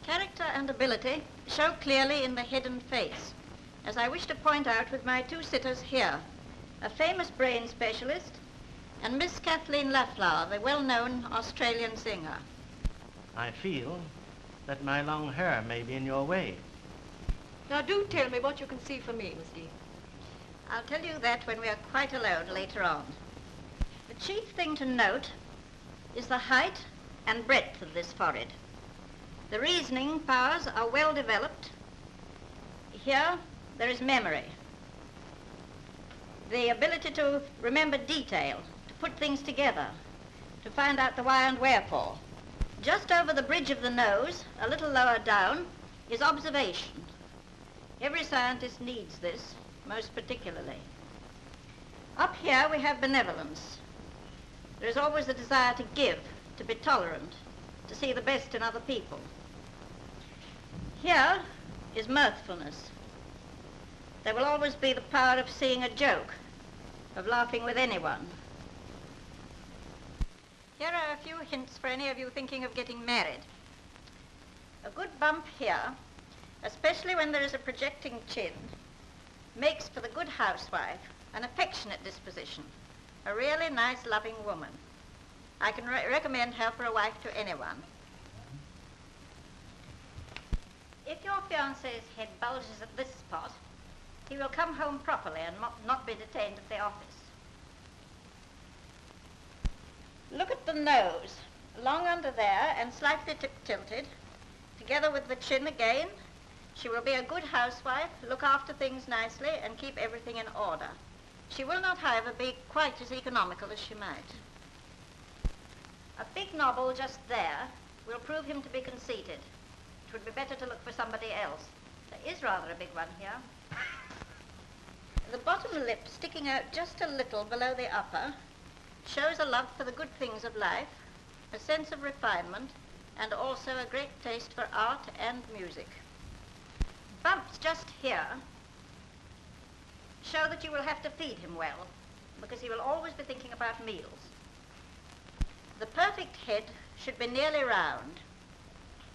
Character and ability show clearly in the head and face, as I wish to point out with my two sitters here, a famous brain specialist and Miss Kathleen Lapflower, the well-known Australian singer. I feel that my long hair may be in your way. Now do tell me what you can see for me, Miss Dee. I'll tell you that when we are quite alone later on. The chief thing to note is the height and breadth of this forehead. The reasoning powers are well developed. Here, there is memory. The ability to remember detail, to put things together, to find out the why and wherefore. Just over the bridge of the nose, a little lower down, is observation. Every scientist needs this, most particularly. Up here we have benevolence. There is always the desire to give, to be tolerant, to see the best in other people. Here is mirthfulness. There will always be the power of seeing a joke, of laughing with anyone. Here are a few hints for any of you thinking of getting married. A good bump here, especially when there is a projecting chin, makes for the good housewife an affectionate disposition, a really nice, loving woman. I can recommend her for a wife to anyone. If your fiancé's head bulges at this spot, he will come home properly and not be detained at the office. Look at the nose, long under there and slightly tilted, together with the chin again. She will be a good housewife, look after things nicely, and keep everything in order. She will not, however, be quite as economical as she might. A big knobble just there will prove him to be conceited. It would be better to look for somebody else. There is rather a big one here. The bottom lip sticking out just a little below the upper shows a love for the good things of life, a sense of refinement, and also a great taste for art and music. Bumps just here show that you will have to feed him well, because he will always be thinking about meals. The perfect head should be nearly round,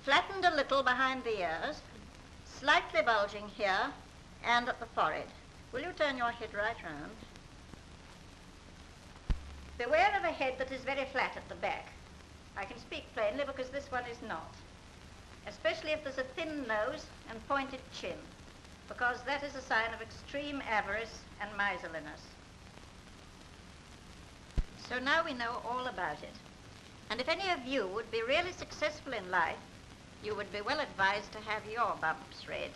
flattened a little behind the ears, slightly bulging here and at the forehead. Will you turn your head right round? Beware of a head that is very flat at the back. I can speak plainly because this one is not, especially if there's a thin nose and pointed chin, because that is a sign of extreme avarice and miserliness. So now we know all about it. And if any of you would be really successful in life, you would be well advised to have your bumps read.